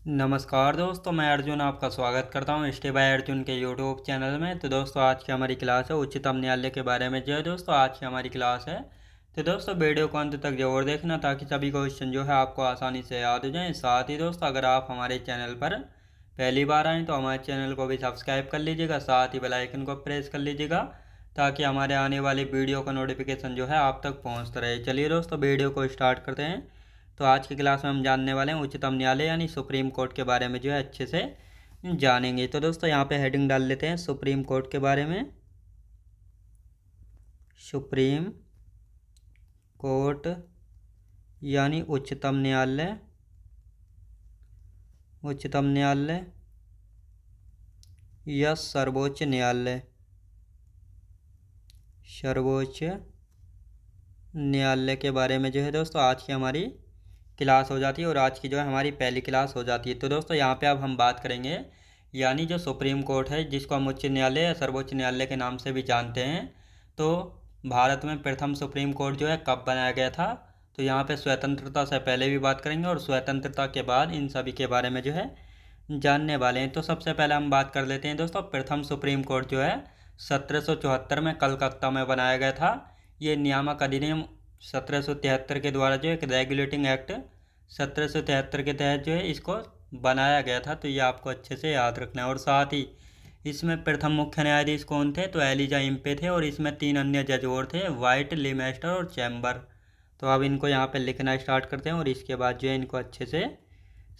नमस्कार दोस्तों, मैं अर्जुन आपका स्वागत करता हूं स्टे बाय अर्जुन के यूट्यूब चैनल में। तो दोस्तों, आज की हमारी क्लास है उच्चतम न्यायालय के बारे में। जो है दोस्तों, आज की हमारी क्लास है। तो दोस्तों, वीडियो को अंत तक जरूर देखना ताकि सभी क्वेश्चन जो है आपको आसानी से याद हो जाएं। साथ ही दोस्तों, अगर आप हमारे चैनल पर पहली बार आएँ तो हमारे चैनल को भी सब्सक्राइब कर लीजिएगा, साथ ही बेल आइकन को प्रेस कर लीजिएगा ताकि हमारे आने वाली वीडियो का नोटिफिकेशन जो है आप तक पहुँचता रहे। चलिए दोस्तों, वीडियो को स्टार्ट करते हैं। तो आज की क्लास में हम जानने वाले हैं उच्चतम न्यायालय यानी सुप्रीम कोर्ट के बारे में जो है अच्छे से जानेंगे। तो दोस्तों, यहाँ पे हेडिंग डाल लेते हैं सुप्रीम कोर्ट के बारे में। सुप्रीम कोर्ट यानी उच्चतम न्यायालय। उच्चतम न्यायालय या सर्वोच्च न्यायालय। सर्वोच्च न्यायालय के बारे में जो है दोस्तों आज की हमारी क्लास हो जाती है और आज की जो है हमारी पहली क्लास हो जाती है। तो दोस्तों, यहाँ पे अब हम बात करेंगे यानी जो सुप्रीम कोर्ट है, जिसको हम उच्च न्यायालय या सर्वोच्च न्यायालय के नाम से भी जानते हैं। तो भारत में प्रथम सुप्रीम कोर्ट जो है कब बनाया गया था, तो यहाँ पे स्वतंत्रता से पहले भी बात करेंगे और स्वतंत्रता के बाद इन सभी के बारे में जो है जानने वाले हैं। तो सबसे पहले हम बात कर लेते हैं दोस्तों, प्रथम सुप्रीम कोर्ट जो है 1774 में कलकत्ता में बनाया गया था। ये नियामक अधिनियम 1773 के द्वारा जो एक रेगुलेटिंग एक्ट 1773 के तहत जो है इसको बनाया गया था। तो ये आपको अच्छे से याद रखना है। और साथ ही इसमें प्रथम मुख्य न्यायाधीश कौन थे, तो एलिजा इम्पे थे। और इसमें 3 अन्य जज और थे, वाइट, लीमेस्टर और चैम्बर। तो अब इनको यहाँ पे लिखना स्टार्ट करते हैं और इसके बाद जो है इनको अच्छे से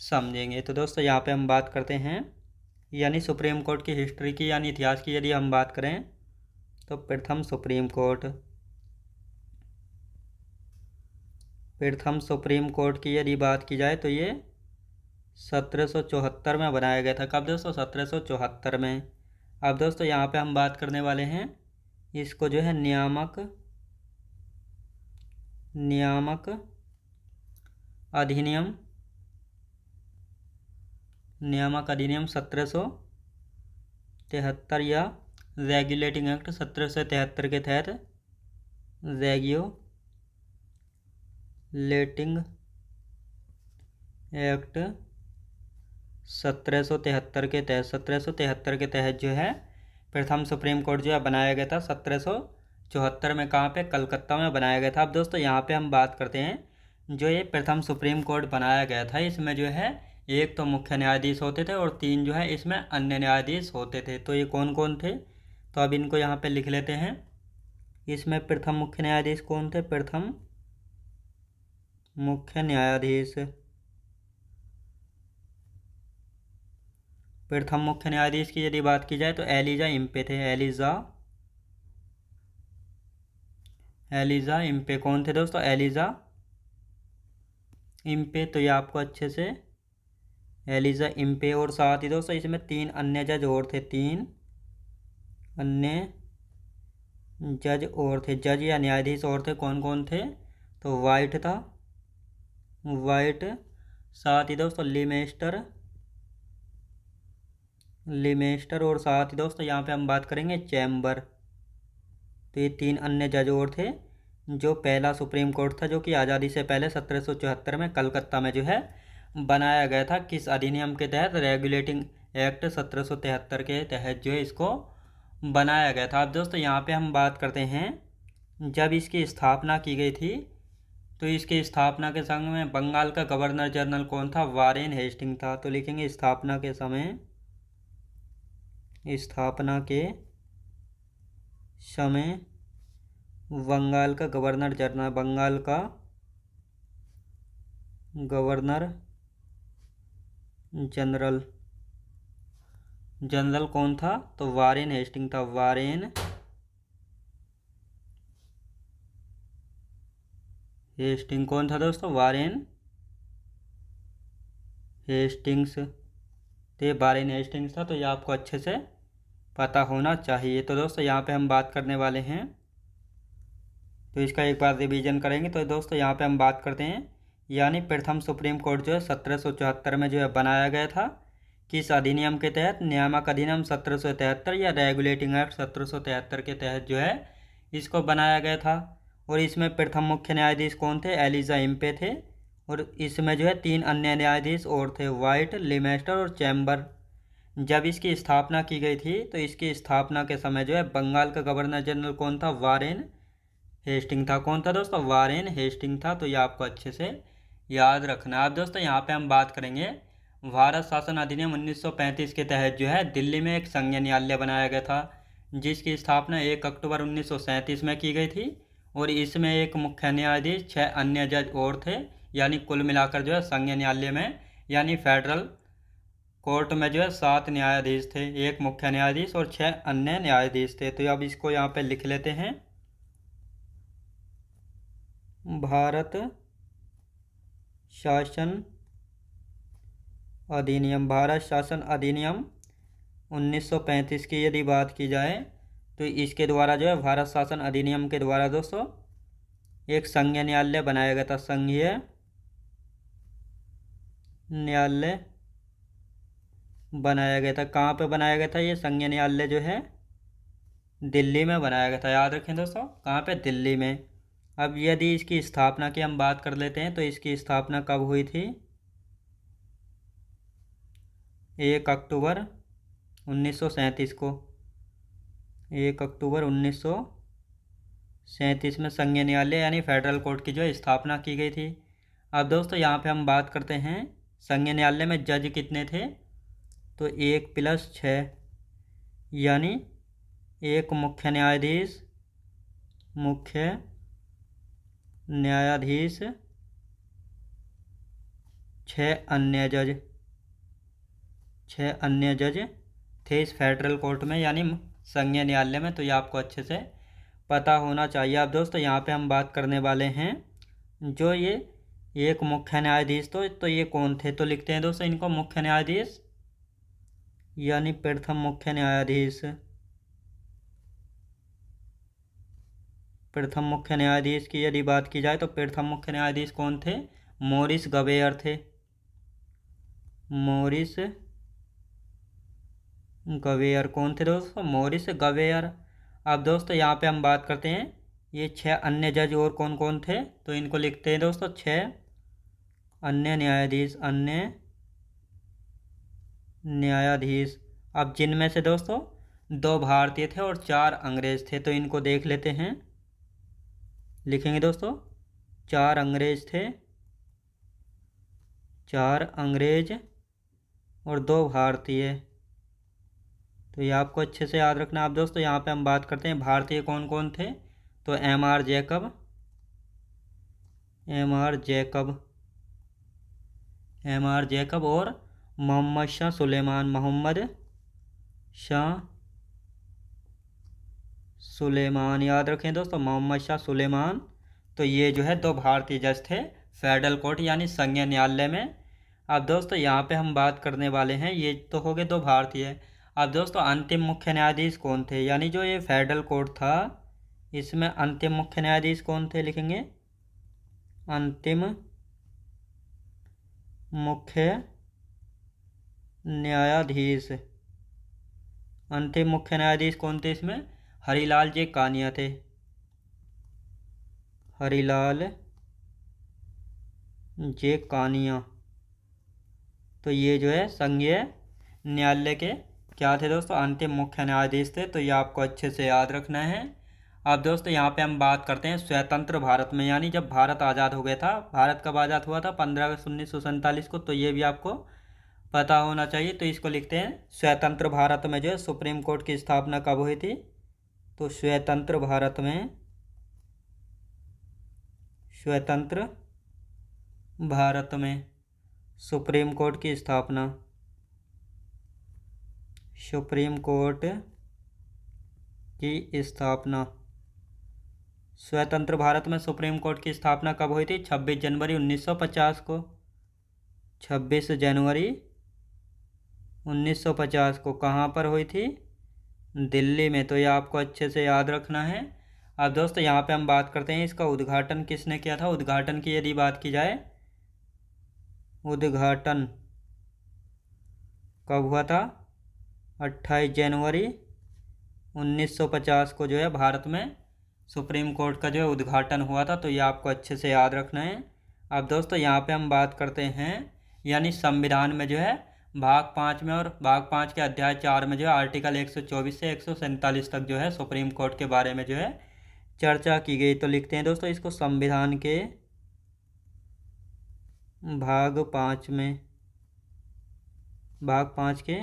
समझेंगे। तो दोस्तों, यहाँ पे हम बात करते हैं यानी सुप्रीम कोर्ट की हिस्ट्री की यानी इतिहास की यदि हम बात करें तो प्रथम सुप्रीम कोर्ट की यदि बात की जाए तो ये 1774 में बनाया गया था। कब दोस्तों? 1774 में। अब दोस्तों, यहाँ पे हम बात करने वाले हैं इसको जो है नियामक अधिनियम 1773 या रेगुलेटिंग एक्ट 1773 के तहत रेगुलेटिंग एक्ट 1773 के तहत जो है प्रथम सुप्रीम कोर्ट जो है बनाया गया था 1774 में। कहाँ पे? कलकत्ता में बनाया गया था। अब दोस्तों, यहाँ पे हम बात करते हैं जो ये प्रथम सुप्रीम कोर्ट बनाया गया था, इसमें जो है एक तो मुख्य न्यायाधीश होते थे और 3 जो है इसमें अन्य न्यायाधीश होते थे। तो ये कौन कौन थे, तो अब इनको यहाँ पे लिख लेते हैं। इसमें प्रथम मुख्य न्यायाधीश कौन थे? प्रथम मुख्य न्यायाधीश की यदि बात की जाए तो एलिजा इम्पे थे। एलिजा इम्पे कौन थे दोस्तों? Elijah Impey. तो ये आपको अच्छे से एलिजा इम्पे। और साथ ही दोस्तों इसमें 3 अन्य जज और थे। 3 अन्य जज और थे, जज या न्यायाधीश और थे। कौन कौन थे? तो वाइट था, वाइट। साथ ही दोस्तों लीमेस्टर और साथ ही दोस्तों यहाँ पे हम बात करेंगे चैम्बर। तो ये 3 अन्य जज और थे। जो पहला सुप्रीम कोर्ट था जो कि आज़ादी से पहले 1774 में कलकत्ता में जो है बनाया गया था। किस अधिनियम के तहत? रेगुलेटिंग एक्ट 1773 के तहत जो है इसको बनाया गया था। अब दोस्तों, यहाँ पे हम बात करते हैं जब इसकी स्थापना की गई थी तो इसकी स्थापना के समय में बंगाल का गवर्नर जनरल कौन था? वारेन हेस्टिंग था। तो लिखेंगे स्थापना के समय बंगाल का गवर्नर जनरल कौन था? तो वारेन हेस्टिंग था। वारेन हेस्टिंग कौन था दोस्तों? Warren Hastings. तो ये वारेन हेस्टिंग्स था। तो ये आपको अच्छे से पता होना चाहिए। तो दोस्तों, यहाँ पे हम बात करने वाले हैं, तो इसका एक बार रिवीजन करेंगे। तो दोस्तों, यहाँ पे हम बात करते हैं यानी प्रथम सुप्रीम कोर्ट जो है 1774 में जो है बनाया गया था। किस अधिनियम के तहत? नियामक अधिनियम 1773 या रेगुलेटिंग एक्ट 1773 के तहत जो है इसको बनाया गया था। और इसमें प्रथम मुख्य न्यायाधीश कौन थे? एलिजा इम्पे थे। और इसमें जो है 3 अन्य न्यायाधीश और थे, वाइट, लिमेस्टर और चैम्बर। जब इसकी स्थापना की गई थी तो इसकी स्थापना के समय जो है बंगाल का गवर्नर जनरल कौन था? वारेन हेस्टिंग था। कौन था दोस्तों? वारेन हेस्टिंग था। तो ये आपको अच्छे से याद रखना है। अब दोस्तों यहाँ पे हम बात करेंगे भारत शासन अधिनियम 1935 के तहत जो है दिल्ली में एक संघीय न्यायालय बनाया गया था, जिसकी स्थापना 1 अक्टूबर 1937 में की गई थी। और इसमें एक मुख्य न्यायाधीश, 6 अन्य जज और थे, यानी कुल मिलाकर जो है संघीय न्यायालय में यानी फेडरल कोर्ट में जो है 7 न्यायाधीश थे, एक मुख्य न्यायाधीश और 6 अन्य न्यायाधीश थे। तो अब इसको यहाँ पे लिख लेते हैं। भारत शासन अधिनियम, भारत शासन अधिनियम 1935 की यदि बात की जाए तो इसके द्वारा जो है भारत शासन अधिनियम के द्वारा दोस्तों एक संघीय न्यायालय बनाया गया था। संघीय न्यायालय बनाया गया था। कहाँ पे बनाया गया था? ये संघीय न्यायालय जो है दिल्ली में बनाया गया था। याद रखें दोस्तों, कहाँ पे? दिल्ली में। अब यदि इसकी स्थापना की हम बात कर लेते हैं तो इसकी स्थापना कब हुई थी? 1 अक्टूबर 1937 को। 1 अक्टूबर 1937 में संघीय न्यायालय यानी फेडरल कोर्ट की जो स्थापना की गई थी। अब दोस्तों यहाँ पे हम बात करते हैं संघीय न्यायालय में जज कितने थे? तो 1 + 6 यानी एक मुख्य न्यायाधीश, मुख्य न्यायाधीश, 6 अन्य जज, 6 अन्य जज थे इस फेडरल कोर्ट में यानी संघीय न्यायालय में। तो ये आपको अच्छे से पता होना चाहिए। अब दोस्तों यहाँ पे हम बात करने वाले हैं जो ये एक मुख्य न्यायाधीश, तो ये कौन थे? तो लिखते हैं दोस्तों इनको मुख्य न्यायाधीश यानी प्रथम मुख्य न्यायाधीश। प्रथम मुख्य न्यायाधीश की यदि बात की जाए तो प्रथम मुख्य न्यायाधीश कौन थे? मॉरिस गवेयर थे। मॉरिस गवेयर कौन थे दोस्तों? मॉरिस गवेयर। अब दोस्तों यहाँ पे हम बात करते हैं ये 6 अन्य जज और कौन कौन थे? तो इनको लिखते हैं दोस्तों 6 अन्य न्यायाधीश, अन्य न्यायाधीश। अब जिनमें से दोस्तों 2 भारतीय थे और 4 अंग्रेज थे। तो इनको देख लेते हैं। लिखेंगे दोस्तों 4 अंग्रेज थे, 4 अंग्रेज और 2 भारतीय। तो ये आपको अच्छे से याद रखना। अब दोस्तों यहाँ पे हम बात करते हैं भारतीय कौन कौन थे? तो M.R. Jacob, M.R. Jacob, M.R. Jacob और मोहम्मद शाह सुलेमान, मोहम्मद शाह सुलेमान। याद रखें दोस्तों मोहम्मद शाह सुलेमान। तो ये जो है 2 भारतीय जज थे फेडरल कोर्ट यानी संघीय न्यायालय में। अब दोस्तों यहाँ पे हम बात करने वाले हैं, ये तो हो गए 2 भारतीय। अब दोस्तों अंतिम मुख्य न्यायाधीश कौन थे? यानी जो ये फेडरल कोर्ट था इसमें अंतिम मुख्य न्यायाधीश कौन थे? लिखेंगे अंतिम मुख्य न्यायाधीश। अंतिम मुख्य न्यायाधीश कौन थे इसमें? हरिलाल जे कानिया थे। हरिलाल जे कानिया। तो ये जो है संघीय न्यायालय के क्या थे दोस्तों? अंतिम मुख्य न्यायाधीश थे। तो ये आपको अच्छे से याद रखना है। अब दोस्तों यहाँ पे हम बात करते हैं स्वतंत्र भारत में, यानी जब भारत आज़ाद हो गया था। भारत कब आज़ाद हुआ था? 15 अगस्त 1947 को। तो ये भी आपको पता होना चाहिए। तो इसको लिखते हैं स्वतंत्र भारत में जो है सुप्रीम कोर्ट की स्थापना कब हुई थी? तो स्वतंत्र भारत में, स्वतंत्र भारत में सुप्रीम कोर्ट की स्थापना, सुप्रीम कोर्ट की स्थापना, स्वतंत्र भारत में सुप्रीम कोर्ट की स्थापना कब हुई थी? 26 जनवरी 1950 को। 26 जनवरी 1950 को कहाँ पर हुई थी? दिल्ली में। तो ये आपको अच्छे से याद रखना है। अब दोस्तों यहाँ पे हम बात करते हैं इसका उद्घाटन किसने किया था? उद्घाटन की यदि बात की जाए, उद्घाटन कब हुआ था? 28 जनवरी 1950 को जो है भारत में सुप्रीम कोर्ट का जो है उद्घाटन हुआ था। तो ये आपको अच्छे से याद रखना है। अब दोस्तों यहाँ पे हम बात करते हैं यानी संविधान में जो है भाग 5 में और भाग 5 के अध्याय 4 में जो है आर्टिकल 124 से 147 तक जो है सुप्रीम कोर्ट के बारे में जो है चर्चा की गई। तो लिखते हैं दोस्तों इसको संविधान के भाग 5 में, भाग 5 के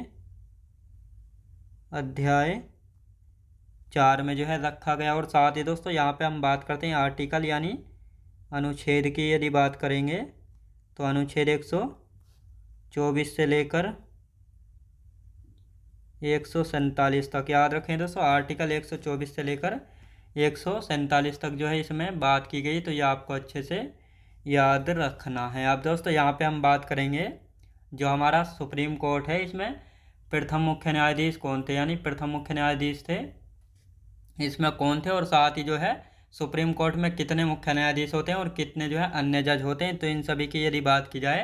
अध्याय 4 में जो है रखा गया। और साथ ही दोस्तों यहाँ पे हम बात करते हैं आर्टिकल यानी अनुच्छेद की यदि बात करेंगे तो अनुच्छेद 124 से लेकर 147 तक याद रखें दोस्तों। आर्टिकल 124 से लेकर 147 तक जो है इसमें बात की गई, तो ये आपको अच्छे से याद रखना है। अब दोस्तों यहाँ पे हम बात करेंगे जो हमारा सुप्रीम कोर्ट है इसमें प्रथम मुख्य न्यायाधीश कौन थे, यानी प्रथम मुख्य न्यायाधीश थे इसमें कौन थे, और साथ ही जो है सुप्रीम कोर्ट में कितने मुख्य न्यायाधीश होते हैं और कितने जो है अन्य जज होते हैं। तो इन सभी की यदि बात की जाए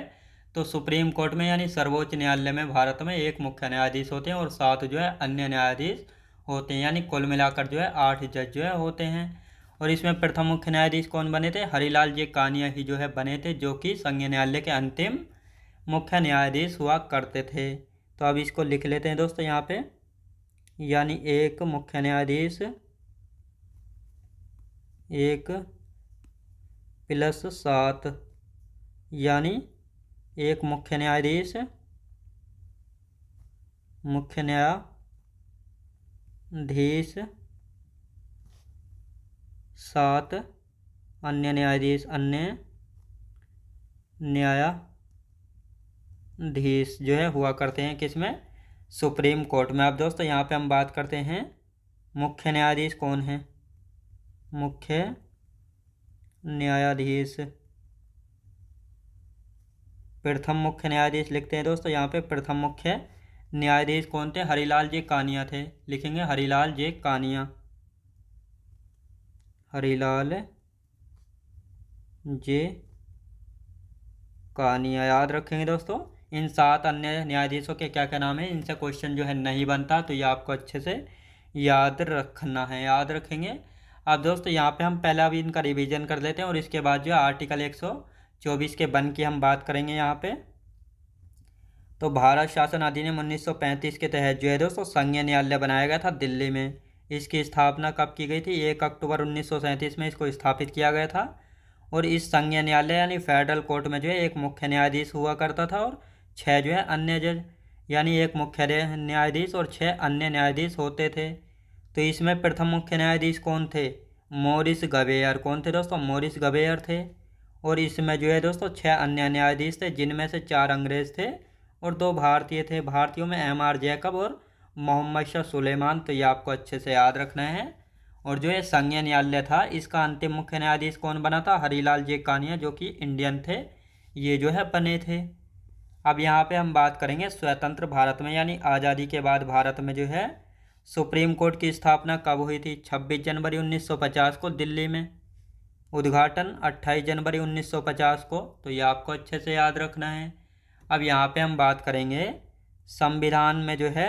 तो सुप्रीम कोर्ट में यानी सर्वोच्च न्यायालय में भारत में एक मुख्य न्यायाधीश होते हैं और 7 जो है अन्य न्यायाधीश होते हैं, यानी कुल मिलाकर जो है 8 जज जो है होते हैं। और इसमें प्रथम मुख्य न्यायाधीश कौन बने थे, हरिलाल जे कानिया ही जो है बने थे, जो कि संघीय न्यायालय के अंतिम मुख्य न्यायाधीश हुआ करते थे। तो अब इसको लिख लेते हैं दोस्तों यहाँ पे, यानी एक मुख्य न्यायाधीश 1 + 7, यानी एक मुख्य न्यायाधीश, मुख्य न्यायाधीश 7 अन्य न्यायाधीश, अन्य न्यायाधीश जो है हुआ करते हैं किसमें, सुप्रीम कोर्ट में। अब दोस्तों यहाँ पे हम बात करते हैं मुख्य न्यायाधीश कौन है, मुख्य न्यायाधीश, प्रथम मुख्य न्यायाधीश लिखते हैं दोस्तों यहाँ पे। प्रथम मुख्य न्यायाधीश कौन थे, हरिलाल जे कानिया थे, लिखेंगे हरिलाल जे कानिया, हरिलाल जे कानिया याद रखेंगे दोस्तों। इन 7 अन्य न्यायाधीशों के क्या क्या नाम है, इनसे क्वेश्चन जो है नहीं बनता, तो ये आपको अच्छे से याद रखना है, याद रखेंगे। अब दोस्तों यहाँ पे हम पहला भी इनका रिवीजन कर लेते हैं और इसके बाद जो आर्टिकल 124 के वन की हम बात करेंगे यहाँ पे। तो भारत शासन अधिनियम 1935 के तहत जो है दोस्तों संघीय न्यायालय बनाया गया था दिल्ली में। इसकी स्थापना कब की गई थी, 1 अक्टूबर 1937 में इसको स्थापित किया गया था। और इस संघीय न्यायालय यानी फेडरल कोर्ट में जो है एक मुख्य न्यायाधीश हुआ करता था और 6 जो है अन्य जज, यानी एक मुख्य न्यायाधीश और 6 अन्य न्यायाधीश होते थे। तो इसमें प्रथम मुख्य न्यायाधीश कौन थे, मॉरिस गवेयर, कौन थे दोस्तों, मॉरिस गवेयर थे। और इसमें जो है दोस्तों 6 अन्य न्यायाधीश थे, जिनमें से 4 अंग्रेज थे और 2 भारतीय थे। भारतीयों में M.R. जैकब और मोहम्मद शाह सुलेमान, तो ये आपको अच्छे से याद रखना है। और जो ये संघीय न्यायालय था इसका अंतिम मुख्य न्यायाधीश कौन बना था, हरिलाल जे कानिया, जो कि इंडियन थे, ये जो है बने थे। अब यहाँ पे हम बात करेंगे स्वतंत्र भारत में, यानी आज़ादी के बाद भारत में जो है सुप्रीम कोर्ट की स्थापना कब हुई थी, 26 जनवरी 1950 को दिल्ली में, उद्घाटन 28 जनवरी 1950 को, तो ये आपको अच्छे से याद रखना है। अब यहाँ पे हम बात करेंगे संविधान में जो है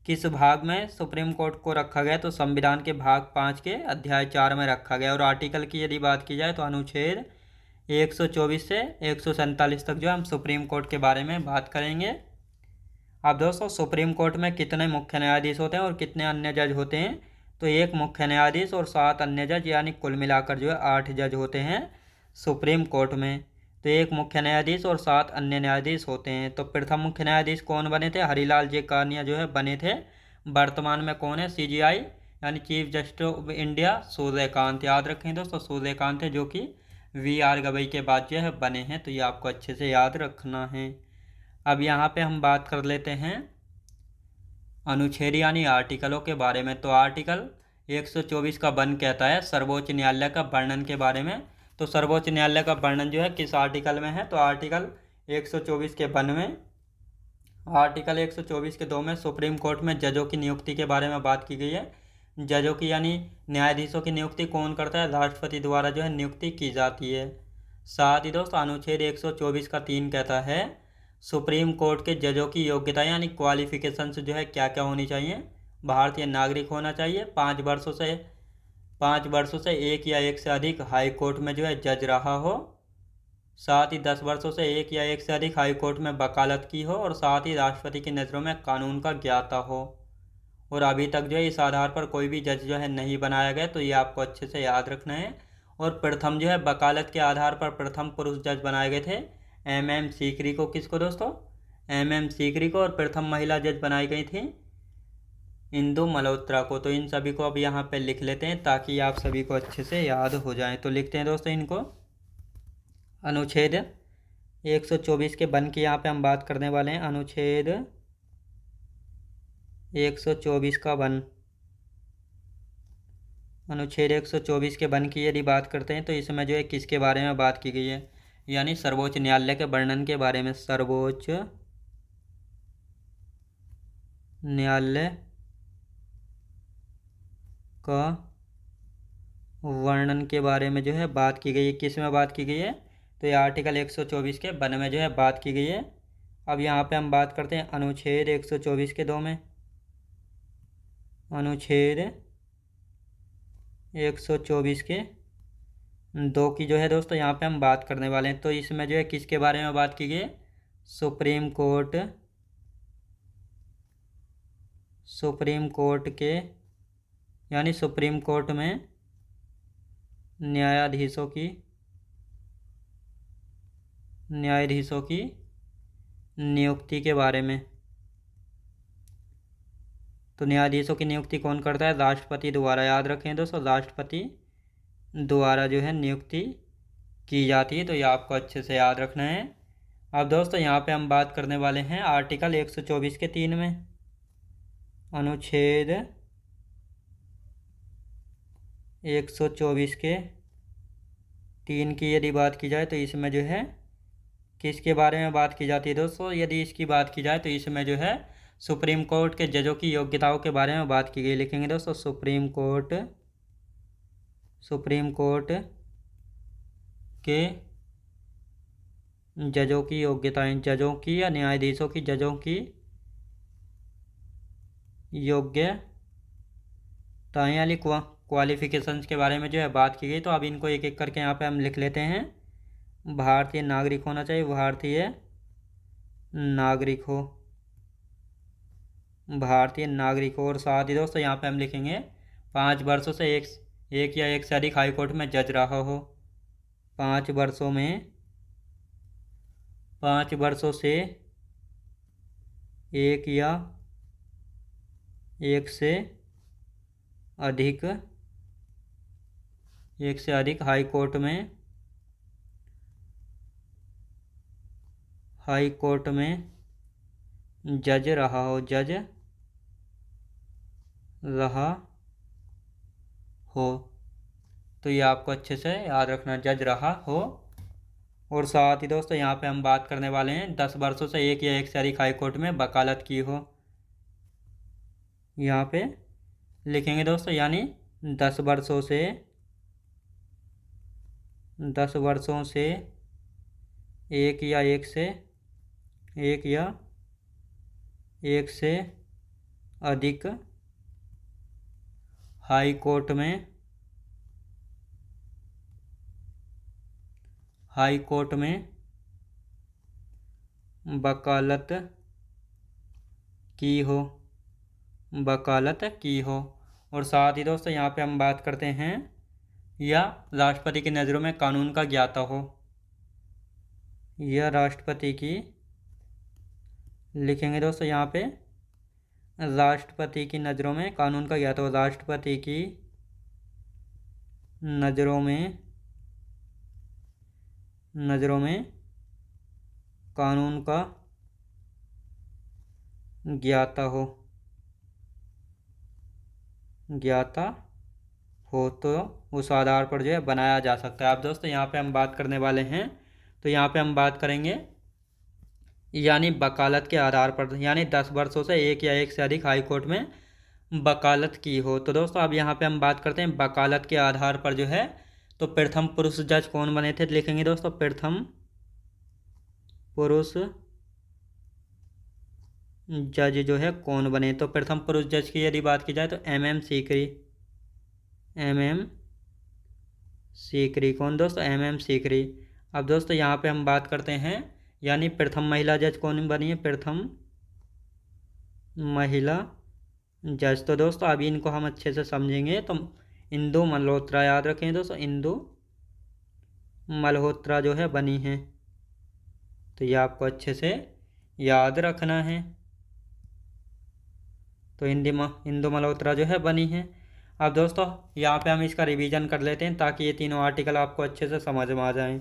किस भाग में सुप्रीम कोर्ट को रखा गया, तो संविधान के भाग 5 के अध्याय 4 में रखा गया। और आर्टिकल की यदि बात की जाए तो अनुच्छेद 124 से 147 तक जो हम सुप्रीम कोर्ट के बारे में बात करेंगे। अब दोस्तों सुप्रीम कोर्ट में कितने मुख्य न्यायाधीश होते हैं और कितने अन्य जज होते हैं, तो एक मुख्य न्यायाधीश और 7 अन्य जज, यानी कुल मिलाकर जो है 8 जज होते हैं सुप्रीम कोर्ट में। तो एक मुख्य न्यायाधीश और 7 अन्य न्यायाधीश होते हैं। तो प्रथम मुख्य न्यायाधीश कौन बने थे, हरिलाल जे कानिया जो है बने थे। वर्तमान में कौन है, CJI यानी chief justice of India Suryakant, याद रखें दोस्तों सूर्यकांत है, जो कि VR गवई के बाद जो है बने हैं, तो ये आपको अच्छे से याद रखना है। अब यहाँ पे हम बात कर लेते हैं अनुच्छेद यानी आर्टिकलों के बारे में। तो आर्टिकल 124 का वन कहता है सर्वोच्च न्यायालय का वर्णन के बारे में। तो सर्वोच्च न्यायालय का वर्णन जो है किस आर्टिकल में है, तो आर्टिकल 124 के 1 में, आर्टिकल 124 के 2 में सुप्रीम कोर्ट में जजों की नियुक्ति के बारे में बात की गई है। जजों की यानी न्यायाधीशों की नियुक्ति कौन करता है, राष्ट्रपति द्वारा जो है नियुक्ति की जाती है। साथ ही दोस्तों अनुच्छेद 124 का 3 कहता है सुप्रीम कोर्ट के जजों की योग्यता यानी क्वालिफिकेशंस जो है क्या क्या होनी चाहिए, भारतीय नागरिक होना चाहिए, 5 वर्षों से एक या एक से अधिक हाई कोर्ट में जो है जज रहा हो, साथ ही 10 वर्षों से एक या एक से अधिक हाई कोर्ट में वकालत की हो और साथ ही राष्ट्रपति की नज़रों में कानून का ज्ञाता हो। और अभी तक जो है इस आधार पर कोई भी जज जो है नहीं बनाया गया, तो ये आपको अच्छे से याद रखना है। और प्रथम जो है वकालत के आधार पर प्रथम पुरुष जज बनाए गए थे MM सीकरी को। किसको दोस्तों? MM सीकरी को। और प्रथम महिला जज बनाई गई थी इंदु मल्होत्रा को। तो इन सभी को अब यहाँ पे लिख लेते हैं ताकि आप सभी को अच्छे से याद हो जाए। तो लिखते हैं दोस्तों इनको। अनुच्छेद 124 के वन की यहाँ पे हम बात करने वाले हैं। अनुच्छेद 124 का वन। अनुच्छेद 124 के वन की यदि बात करते हैं तो इसमें जो है किसके बारे में बात की गई है, यानी सर्वोच्च न्यायालय के वर्णन के बारे में। सर्वोच्च न्यायालय का वर्णन के बारे में जो है बात की गई है। किस में बात की गई है? तो ये आर्टिकल 124 के वन में जो है बात की गई है। अब यहाँ पे हम बात करते हैं अनुच्छेद 124 के दो में। अनुच्छेद 124 के दो की जो है दोस्तों यहाँ पे हम बात करने वाले हैं। तो इसमें जो है किसके बारे में बात की गई है? सुप्रीम कोर्ट के, यानी सुप्रीम कोर्ट में न्यायाधीशों की नियुक्ति के बारे में। तो न्यायाधीशों की नियुक्ति कौन करता है? राष्ट्रपति द्वारा। याद रखें दोस्तों, राष्ट्रपति द्वारा जो है नियुक्ति की जाती है। तो ये आपको अच्छे से याद रखना है। अब दोस्तों यहाँ पे हम बात करने वाले हैं आर्टिकल 124 के 3 में। अनुच्छेद 124 के 3 की यदि बात की जाए तो इसमें जो है किसके बारे में बात की जाती है दोस्तों? यदि इसकी बात की जाए तो इसमें जो है सुप्रीम कोर्ट के जजों की योग्यताओं के बारे में बात की गई। लिखेंगे दोस्तों सुप्रीम कोर्ट के जजों की योग्यताएं, जजों की या न्यायाधीशों की, जजों की योग्यताएं यानी क्वालिफिकेशंस के बारे में जो है बात की गई। तो अब इनको एक एक करके यहाँ पे हम लिख लेते हैं। भारतीय नागरिक होना चाहिए, भारतीय नागरिक हो, भारतीय नागरिक हो। और साथ ही दोस्तों यहाँ पे हम लिखेंगे 5 वर्षों से एक या एक से अधिक हाई कोर्ट में जज रहा हो। 5 वर्षों से एक या एक से अधिक हाई कोर्ट में जज रहा हो। तो ये आपको अच्छे से याद रखना, जज रहा हो। और साथ ही दोस्तों यहाँ पे हम बात करने वाले हैं 10 वर्षों से एक या एक से अधिक हाई कोर्ट में वकालत की हो। यहाँ पे लिखेंगे दोस्तों, यानी 10 वर्षों से एक या एक से अधिक हाई कोर्ट में वकालत की हो। और साथ ही दोस्तों यहाँ पे हम बात करते हैं या राष्ट्रपति की नज़रों में कानून का ज्ञाता हो, या राष्ट्रपति की, लिखेंगे दोस्तों यहाँ पे राष्ट्रपति की नज़रों में कानून का ज्ञाता हो। राष्ट्रपति की नज़रों में कानून का ज्ञाता हो तो उस आधार पर जो है बनाया जा सकता है। अब दोस्तों यहाँ पे हम बात करने वाले हैं, तो यहाँ पे हम बात करेंगे यानी वकालत के आधार पर, यानी 10 वर्षों से एक या एक से अधिक हाई कोर्ट में वकालत की हो। तो दोस्तों अब यहाँ पे हम बात करते हैं वकालत के आधार पर जो है, तो प्रथम पुरुष जज कौन बने थे? लिखेंगे दोस्तों प्रथम पुरुष जज जो है कौन बने। तो प्रथम पुरुष जज की यदि बात की जाए तो MM सीकरी। कौन दोस्तों? MM सीकरी। अब दोस्तों यहाँ पे हम बात करते हैं, यानी प्रथम महिला जज कौन बनी है, प्रथम महिला जज। तो दोस्तों अभी इनको हम अच्छे से समझेंगे। तो इंदु मल्होत्रा याद रखें दोस्तों, इंदु मल्होत्रा जो है बनी है। तो ये आपको अच्छे से याद रखना है। तो इंदु मल्होत्रा जो है बनी है। अब दोस्तों यहाँ पे हम इसका रिवीजन कर लेते हैं ताकि ये तीनों आर्टिकल आपको अच्छे से समझ में आ जाएं।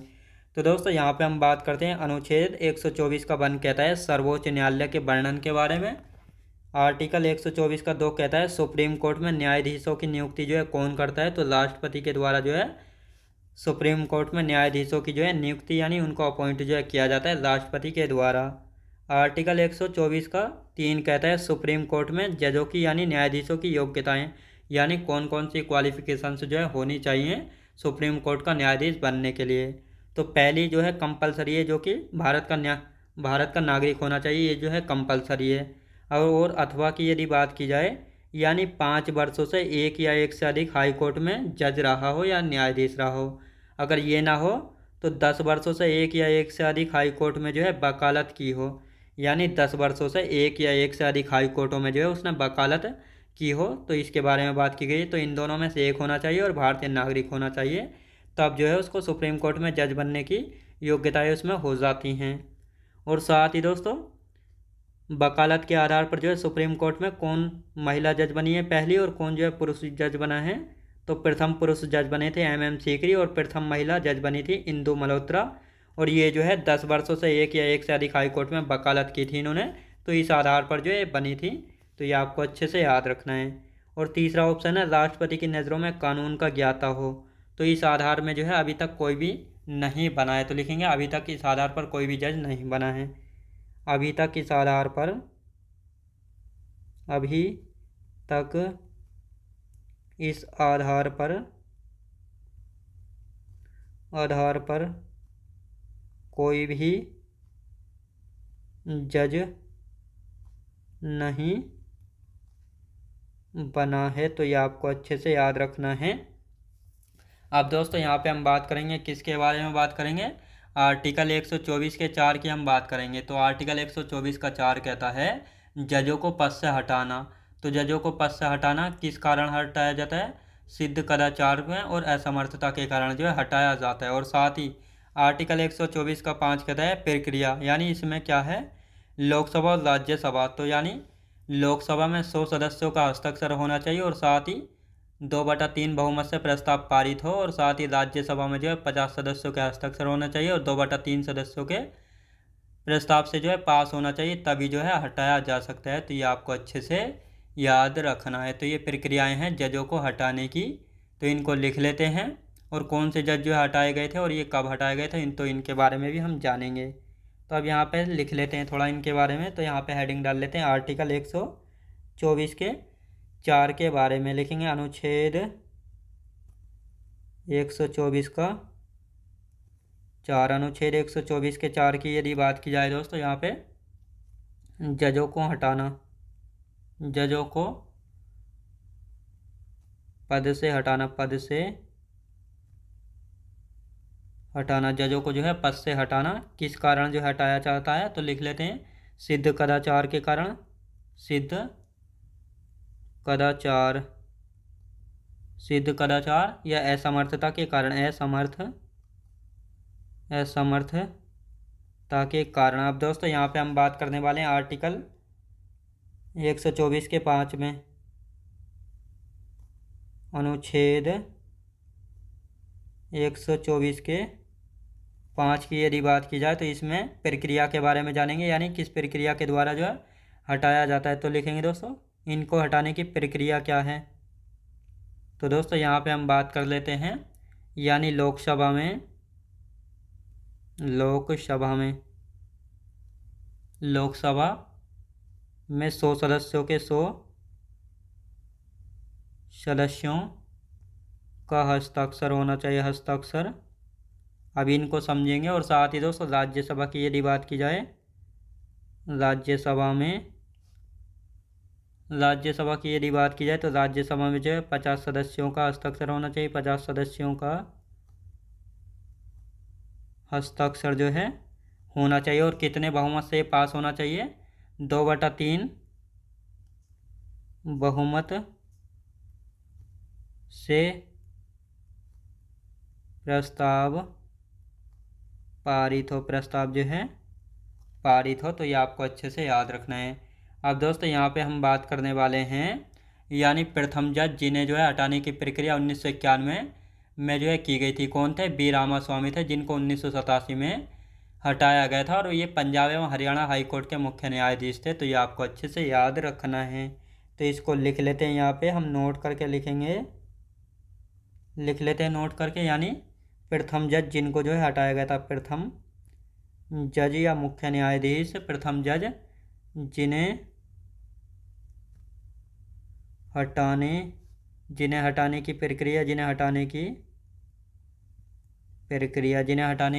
तो दोस्तों यहाँ पे हम बात करते हैं अनुच्छेद 124 का 1 कहता है सर्वोच्च न्यायालय के वर्णन के बारे में। आर्टिकल 124 का 2 कहता है सुप्रीम कोर्ट में न्यायाधीशों की नियुक्ति जो है कौन करता है, तो राष्ट्रपति के द्वारा जो है सुप्रीम कोर्ट में न्यायाधीशों की जो है नियुक्ति यानी उनको अपॉइंट जो है किया जाता है राष्ट्रपति के द्वारा। आर्टिकल 124 का 3 कहता है सुप्रीम कोर्ट में जजों की यानी न्यायाधीशों की योग्यताएं, यानी कौन कौन सी क्वालिफिकेशंस जो है होनी चाहिए सुप्रीम कोर्ट का न्यायाधीश बनने के लिए। तो पहली जो है कंपलसरी है, जो कि भारत का नागरिक होना चाहिए, ये जो है कंपलसरी है। और अथवा की यदि बात की जाए, यानी 5 वर्षों से एक या एक से अधिक हाई कोर्ट में जज रहा हो या न्यायाधीश रहा हो। अगर ये ना हो तो 10 वर्षों से एक या एक से अधिक हाई कोर्ट में जो है वकालत की हो, यानी 10 वर्षों से एक या एक से अधिक हाई कोर्टों में जो है उसने वकालत की हो, तो इसके बारे में बात की गई। तो इन दोनों में से एक होना चाहिए और भारतीय नागरिक होना चाहिए, तब जो है उसको सुप्रीम कोर्ट में जज बनने की योग्यताएं उसमें हो जाती हैं। और साथ ही दोस्तों वकालत के आधार पर जो है सुप्रीम कोर्ट में कौन महिला जज बनी है पहली, और कौन जो है पुरुष जज बना है। तो प्रथम पुरुष जज बने थे MM सीकरी, और प्रथम महिला जज बनी थी इंदु मल्होत्रा। और ये जो है 10 वर्षों से एक या एक से अधिक हाई कोर्ट में वकालत की थी इन्होंने, तो इस आधार पर जो है बनी थी। तो ये आपको अच्छे से याद रखना है। और तीसरा ऑप्शन है राष्ट्रपति की नज़रों में कानून का ज्ञाता हो। तो इस आधार में जो है अभी तक कोई भी नहीं बना है, तो लिखेंगे अभी तक इस आधार पर कोई भी जज नहीं बना है। अभी तक इस आधार पर, अभी तक इस आधार पर कोई भी जज नहीं बना है। तो ये आपको अच्छे से याद रखना है। अब दोस्तों यहाँ पे हम बात करेंगे किसके बारे में बात करेंगे, आर्टिकल 124 के 4 की हम बात करेंगे। तो आर्टिकल 124 का 4 कहता है जजों को पद से हटाना। तो जजों को पद से हटाना किस कारण हटाया जाता है, सिद्ध कदाचार में और असमर्थता के कारण जो है हटाया जाता है। और साथ ही आर्टिकल 124 का 5 कहता है प्रक्रिया, यानी इसमें क्या है, लोकसभा और राज्यसभा। तो यानी लोकसभा में 100 सदस्यों का हस्ताक्षर होना चाहिए, और साथ ही 2/3 बहुमत से प्रस्ताव पारित हो, और साथ ही राज्यसभा में जो है 50 सदस्यों के हस्ताक्षर होना चाहिए, और 2/3 सदस्यों के प्रस्ताव से जो है पास होना चाहिए, तभी जो है हटाया जा सकता है। तो ये आपको अच्छे से याद रखना है। तो ये प्रक्रियाएं हैं जजों को हटाने की, तो इनको लिख लेते हैं। और कौन से जज जो है हटाए गए थे और ये कब हटाए गए थे, इनके बारे में भी हम जानेंगे। तो अब यहाँ पे लिख लेते हैं थोड़ा इनके बारे में। तो यहाँ पे हेडिंग डाल लेते हैं आर्टिकल 124 के 4 के बारे में। लिखेंगे अनुच्छेद 124 का 4। अनुच्छेद 124 के 4 की यदि बात की जाए दोस्तों, यहाँ पे जजों को हटाना, जजों को पद से हटाना, पद से हटाना, जजों को जो है पद से हटाना किस कारण जो हटाया जाता है, तो लिख लेते हैं सिद्ध कदाचार के कारण, सिद्ध कदाचार, सिद्ध कदाचार या असमर्थता के कारण, असमर्थता के कारण। अब दोस्तों यहाँ पे हम बात करने वाले हैं आर्टिकल 124 के 5 में। अनुच्छेद 124 के 5 की यदि बात की जाए तो इसमें प्रक्रिया के बारे में जानेंगे, यानी किस प्रक्रिया के द्वारा जो है हटाया जाता है। तो लिखेंगे दोस्तों इनको हटाने की प्रक्रिया क्या है। तो दोस्तों यहाँ पे हम बात कर लेते हैं, यानी लोकसभा में 100 सदस्यों के 100 सदस्यों का हस्ताक्षर होना चाहिए, हस्ताक्षर। अब इनको समझेंगे। और साथ ही दोस्तों राज्यसभा की यदि बात की जाए, राज्यसभा की यदि बात की जाए तो राज्यसभा में जो है 50 सदस्यों का हस्ताक्षर होना चाहिए, 50 सदस्यों का हस्ताक्षर जो है होना चाहिए और कितने बहुमत से पास होना चाहिए, 2/3 बहुमत से प्रस्ताव पारित हो, प्रस्ताव जो है पारित हो। तो ये आपको अच्छे से याद रखना है। अब दोस्तों यहाँ पे हम बात करने वाले हैं यानी प्रथम जज जिन्हें जो है हटाने की प्रक्रिया 1991 में जो है की गई थी। कौन थे? बी रामास्वामी थे, जिनको 1987 में हटाया गया था और ये पंजाब एवं हरियाणा हाई कोर्ट के मुख्य न्यायाधीश थे। तो ये आपको अच्छे से याद रखना है। तो इसको लिख लेते हैं, यहाँ पे हम नोट करके लिखेंगे, लिख लेते हैं नोट करके। यानी प्रथम जज जिनको जो है हटाया गया था, प्रथम जज या मुख्य न्यायाधीश, प्रथम जज जिन्हें हटाने की प्रक्रिया, जिन्हें हटाने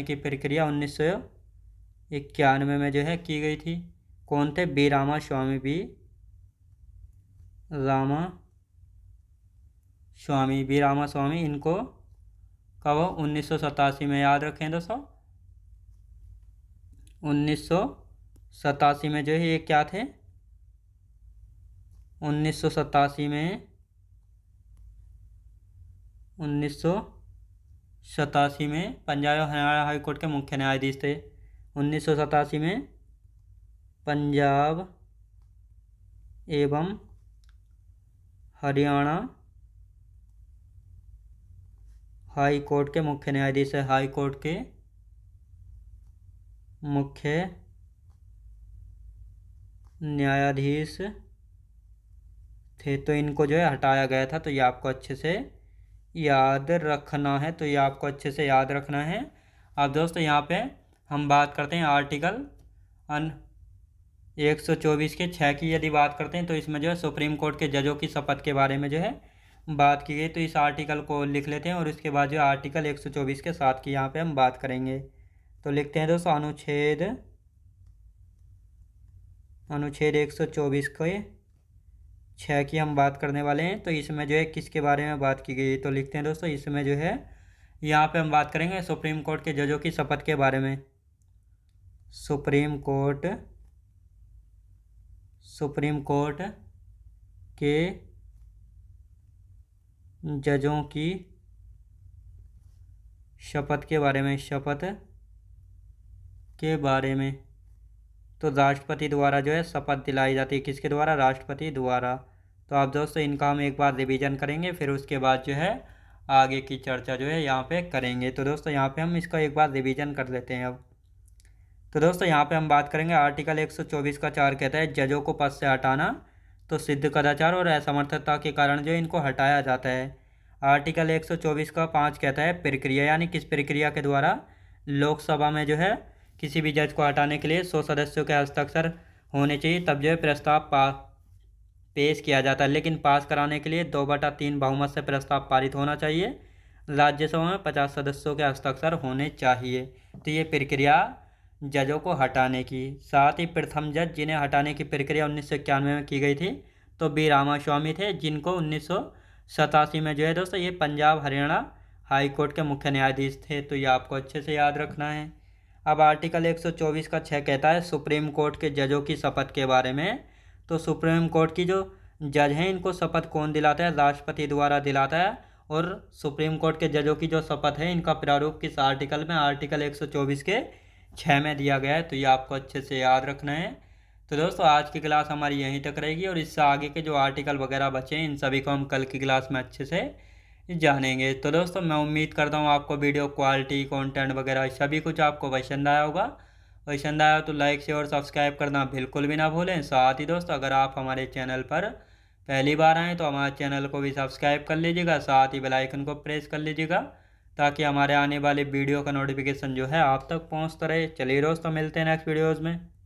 की प्रक्रिया 1991 में जो है की गई थी। कौन थे? B Ramaswamy, B Ramaswamy. इनको कब? 1987 में। याद रखें दोस्तों, 1987 में जो है ये क्या थे? 1987 में पंजाब और हरियाणा हाई कोर्ट के मुख्य न्यायाधीश थे। 1987 में पंजाब एवं हरियाणा हाई कोर्ट के मुख्य न्यायाधीश है, हाई कोर्ट के मुख्य न्यायाधीश थे। तो इनको जो है हटाया गया था। तो ये आपको अच्छे से याद रखना है। तो ये आपको अच्छे से याद रखना है। अब दोस्तों यहाँ पे हम बात करते हैं आर्टिकल 124 के 6 की। यदि बात करते हैं तो इसमें जो है सुप्रीम कोर्ट के जजों की शपथ के बारे में जो है बात की गई। तो इस आर्टिकल को लिख लेते हैं और उसके बाद जो आर्टिकल 124 के 7 की यहाँ पे हम बात करेंगे। तो लिखते हैं दोस्तों, अनुच्छेद 124 के 6 की हम बात करने वाले हैं। तो इसमें जो है किसके बारे में बात की गई है? तो लिखते हैं दोस्तों, इसमें जो है यहाँ पे हम बात करेंगे सुप्रीम कोर्ट के जजों की शपथ के बारे में। सुप्रीम कोर्ट के जजों की शपथ के बारे में, तो राष्ट्रपति द्वारा जो है शपथ दिलाई जाती है। किसके द्वारा? राष्ट्रपति द्वारा। तो आप दोस्तों इनका हम एक बार रिवीजन करेंगे, फिर उसके बाद जो है आगे की चर्चा जो है यहाँ पे करेंगे। तो दोस्तों यहाँ पे हम इसका एक बार रिवीजन कर लेते हैं अब। तो दोस्तों यहाँ पे हम बात करेंगे आर्टिकल 124 का 4 कहता है जजों को पद से हटाना तो सिद्ध कदाचार और असमर्थता के कारण जो इनको हटाया जाता है। आर्टिकल 124 का 5 कहता है प्रक्रिया, यानी किस प्रक्रिया के द्वारा लोकसभा में जो है किसी भी जज को हटाने के लिए 100 सदस्यों के हस्ताक्षर होने चाहिए, तब जो है प्रस्ताव पेश किया जाता है। लेकिन पास कराने के लिए 2/3 बहुमत से प्रस्ताव पारित होना चाहिए। राज्यसभा में 50 सदस्यों के हस्ताक्षर होने चाहिए। तो ये प्रक्रिया जजों को हटाने की। साथ ही प्रथम जज जिन्हें हटाने की प्रक्रिया 1991 में की गई थी तो बी रामास्वामी थे, जिनको 1987 में जो है दोस्तों ये पंजाब हरियाणा हाई कोर्ट के मुख्य न्यायाधीश थे। तो ये आपको अच्छे से याद रखना है। अब आर्टिकल 124 का 6 कहता है सुप्रीम कोर्ट के जजों की शपथ के बारे में। तो सुप्रीम कोर्ट की जो जज हैं इनको शपथ कौन दिलाता है? राष्ट्रपति द्वारा दिलाता है। और सुप्रीम कोर्ट के जजों की जो शपथ है इनका प्रारूप किस आर्टिकल में? आर्टिकल 124 के 6 में दिया गया है। तो ये आपको अच्छे से याद रखना है। तो दोस्तों आज की क्लास हमारी यहीं तक रहेगी और इससे आगे के जो आर्टिकल वगैरह बचे हैं इन सभी को हम कल की क्लास में अच्छे से जानेंगे। तो दोस्तों मैं उम्मीद करता हूँ आपको वीडियो क्वालिटी, कंटेंट वगैरह सभी कुछ आपको पसंद आया होगा। पसंद आया तो लाइक शेयर और सब्सक्राइब करना बिल्कुल भी ना भूलें। साथ ही दोस्तों अगर आप हमारे चैनल पर पहली बार आएँ तो हमारे चैनल को भी सब्सक्राइब कर लीजिएगा, साथ ही बेल आइकन को प्रेस कर लीजिएगा ताकि हमारे आने वाले वीडियो का नोटिफिकेशन जो है आप तक पहुँचता रहे। चलिए दोस्तों मिलते हैं नेक्स्ट वीडियोज़ में।